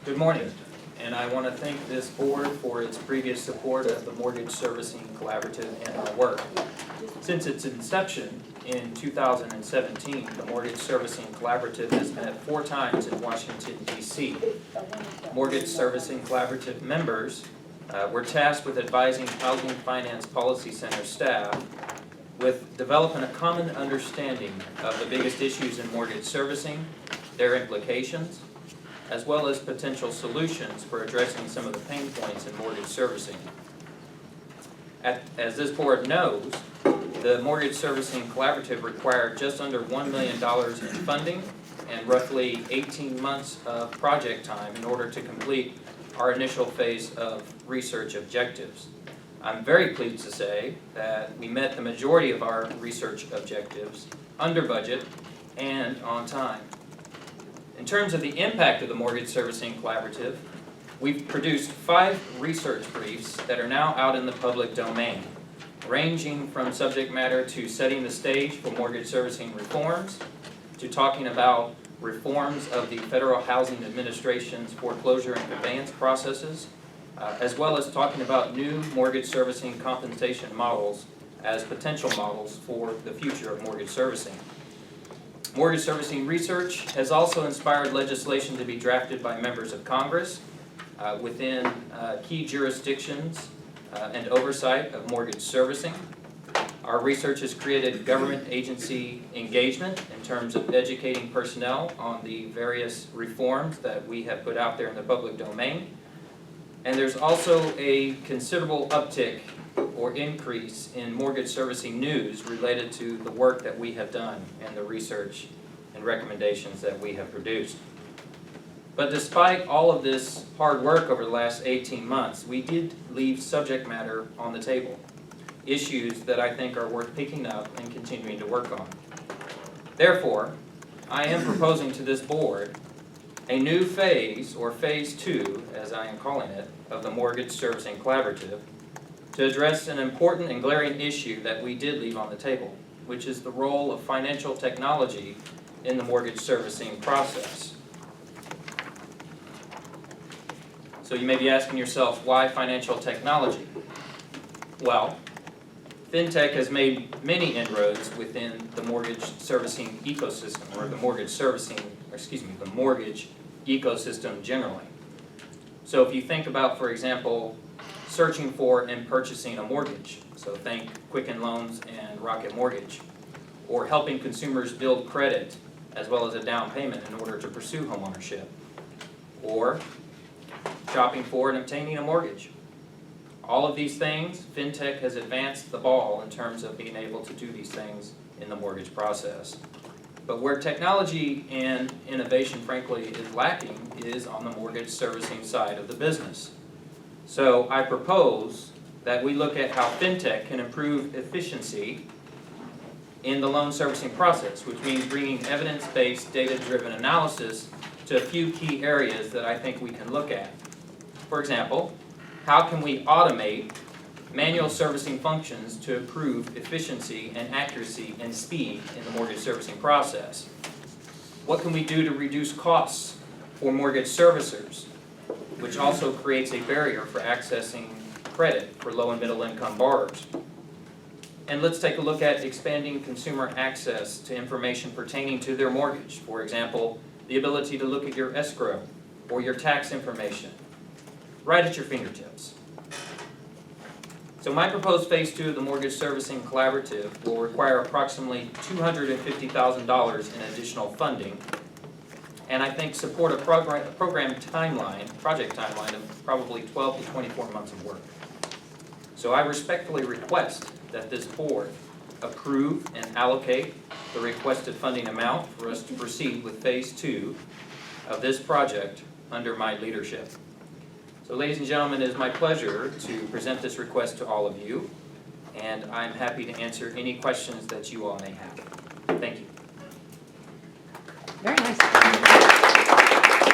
Good morning, and I want to thank this board for its previous support of the Mortgage Servicing Collaborative and our work. Since its inception in 2017, the Mortgage Servicing Collaborative has met 4 times in Washington, D.C. Mortgage Servicing Collaborative members were tasked with advising Housing Finance Policy Center staff with developing a common understanding of the biggest issues in mortgage servicing, their implications, as well as potential solutions for addressing some of the pain points in mortgage servicing. As this board knows, the Mortgage Servicing Collaborative required just under $1 million in funding and roughly 18 months of project time in order to complete our initial phase of research objectives. I'm very pleased to say that we met the majority of our research objectives under budget and on time. In terms of the impact of the Mortgage Servicing Collaborative, we've produced 5 research briefs that are now out in the public domain, ranging from subject matter to setting the stage for mortgage servicing reforms, to talking about reforms of the Federal Housing Administration's foreclosure and conveyance processes, as well as talking about new mortgage servicing compensation models as potential models for the future of mortgage servicing. Mortgage servicing research has also inspired legislation to be drafted by members of Congress within key jurisdictions and oversight of mortgage servicing. Our research has created government agency engagement in terms of educating personnel on the various reforms that we have put out there in the public domain. And there's also a considerable uptick or increase in mortgage servicing news related to the work that we have done and the research and recommendations that we have produced. But despite all of this hard work over the last 18 months, we did leave subject matter on the table, issues that I think are worth picking up and continuing to work on. Therefore, I am proposing to this board a new phase, or phase 2, as I am calling it, of the Mortgage Servicing Collaborative to address an important and glaring issue that we did leave on the table, which is the role of financial technology in the mortgage servicing process. So you may be asking yourself, why financial technology? Well, FinTech has made many inroads within the mortgage servicing ecosystem, or the mortgage ecosystem generally. So if you think about, for example, searching for and purchasing a mortgage, so think Quicken Loans and Rocket Mortgage, or helping consumers build credit as well as a down payment in order to pursue homeownership, or shopping for and obtaining a mortgage. All of these things, FinTech has advanced the ball in terms of being able to do these things in the mortgage process. But where technology and innovation, frankly, is lacking is on the mortgage servicing side of the business. So I propose that we look at how FinTech can improve efficiency in the loan servicing process, which means bringing evidence-based, data-driven analysis to a few key areas that I think we can look at. For example, how can we automate manual servicing functions to improve efficiency and accuracy and speed in the mortgage servicing process? What can we do to reduce costs for mortgage servicers, which also creates a barrier for accessing credit for low and middle income borrowers? And let's take a look at expanding consumer access to information pertaining to their mortgage. For example, the ability to look at your escrow or your tax information right at your fingertips. So my proposed phase 2 of the Mortgage Servicing Collaborative will require approximately $250,000 in additional funding, and I think support a project timeline of probably 12 to 24 months of work. So I respectfully request that this board approve and allocate the requested funding amount for us to proceed with phase 2 of this project under my leadership. So ladies and gentlemen, it is my pleasure to present this request to all of you, and I'm happy to answer any questions that you all may have. Thank you. Very nice.